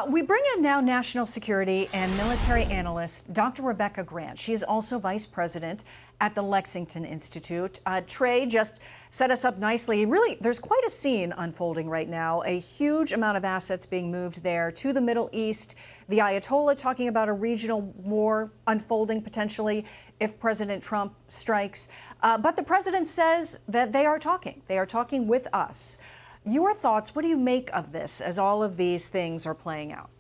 We bring in now national security and military analyst Dr. Rebecca Grant. She is also vice president at the Lexington Institute. Trey just set us up nicely. Really, there's quite a scene unfolding right now. A huge amount of assets being moved there to the Middle East. The Ayatollah talking about a regional war unfolding potentially if President Trump strikes. But the president says that they are talking. They are talking with us. Your thoughts, what do you make of this as all of these things are playing out?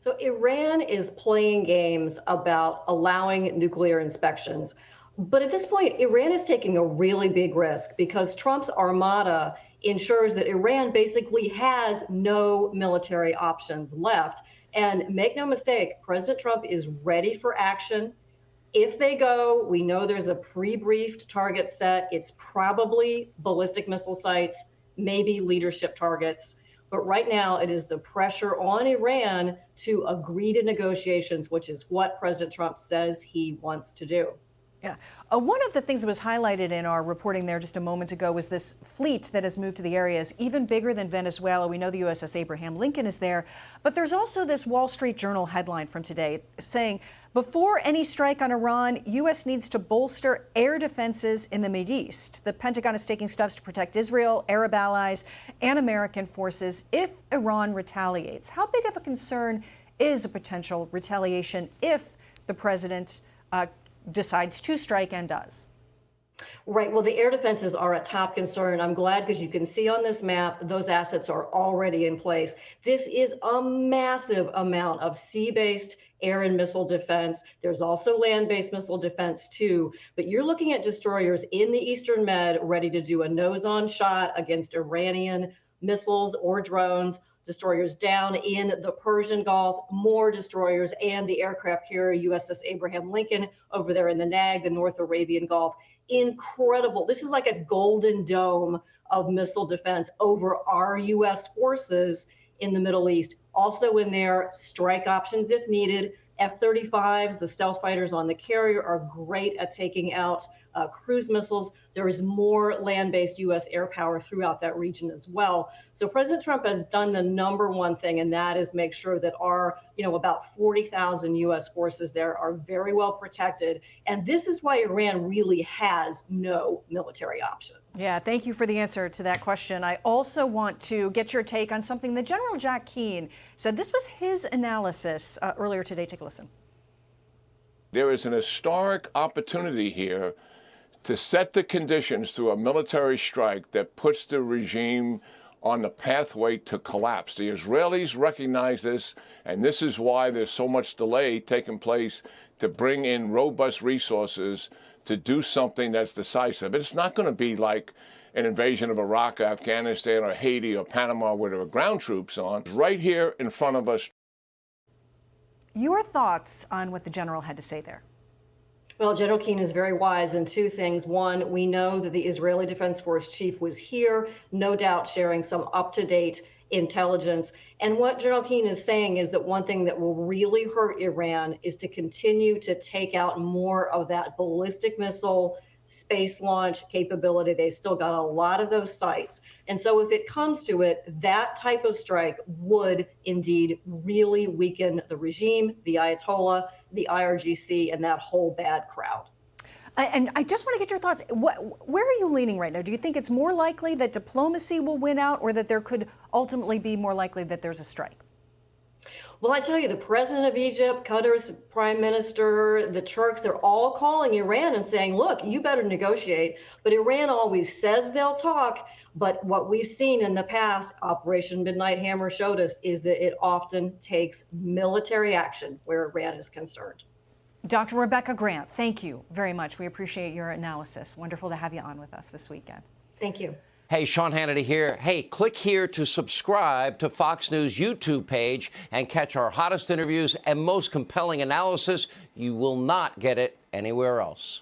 So Iran is playing games about allowing nuclear inspections. But at this point, Iran is taking a really big risk because Trump's armada ensures that Iran basically has no military options left. And make no mistake, President Trump is ready for action. If they go, we know there's a pre-briefed target set. It's probably ballistic missile sites, maybe leadership targets. But right now, it is the pressure on Iran to agree to negotiations, which is what President Trump says he wants to do. Yeah. One of the things that was highlighted in our reporting there just a moment ago was this fleet that has moved to the area is even bigger than Venezuela. We know the USS Abraham Lincoln is there, but there's also this Wall Street Journal headline from today saying, before any strike on Iran, U.S. needs to bolster air defenses in the Mideast. The Pentagon is taking steps to protect Israel, Arab allies, and American forces if Iran retaliates. How big of a concern is a potential retaliation if the president decides to strike and does? Right. Well, the air defenses are a top concern. I'm glad because you can see on this map, those assets are already in place. This is a massive amount of sea-based air and missile defense. There's also land-based missile defense, too. But you're looking at destroyers in the Eastern Med ready to do a nose-on shot against Iranian missiles or drones. Destroyers down in the Persian Gulf, more destroyers, and the aircraft carrier USS Abraham Lincoln over there in the NAG, the North Arabian Gulf. Incredible. This is like a golden dome of missile defense over our U.S. forces in the Middle East. Also in there, strike options if needed. F-35s, the stealth fighters on the carrier, are great at taking out cruise missiles. There is more land-based U.S. air power throughout that region as well. So President Trump has done the number one thing, and that is make sure that our, about 40,000 U.S. forces there are very well protected. And this is why Iran really has no military options. Yeah, thank you for the answer to that question. I also want to get your take on something that General Jack Keane said. This was his analysis earlier today. Take a listen. There is an historic opportunity here to set the conditions through a military strike that puts the regime on the pathway to collapse. The Israelis recognize this, and this is why there's so much delay taking place to bring in robust resources to do something that's decisive. It's not going to be like an invasion of Iraq, Afghanistan, or Haiti, or Panama, where there are ground troops on. Right here in front of us. Your thoughts on what the general had to say there? Well, General Keane is very wise in two things. One, we know that the Israeli Defense Force chief was here, no doubt sharing some up-to-date intelligence. And what General Keane is saying is that one thing that will really hurt Iran is to continue to take out more of that ballistic missile space launch capability. They've still got a lot of those sites. And so if it comes to it, that type of strike would indeed really weaken the regime, the Ayatollah, the IRGC, and that whole bad crowd. And I just want to get your thoughts. Where are you leaning right now? Do you think it's more likely that diplomacy will win out, or that there could ultimately be more likely that there's a strike? Well, I tell you, the president of Egypt, Qatar's prime minister, the Turks, they're all calling Iran and saying, look, you better negotiate. But Iran always says they'll talk. But what we've seen in the past, Operation Midnight Hammer showed us, is that it often takes military action where Iran is concerned. Dr. Rebecca Grant, thank you very much. We appreciate your analysis. Wonderful to have you on with us this weekend. Thank you. Hey, Sean Hannity here. Hey, click here to subscribe to Fox News YouTube page and catch our hottest interviews and most compelling analysis. You will not get it anywhere else.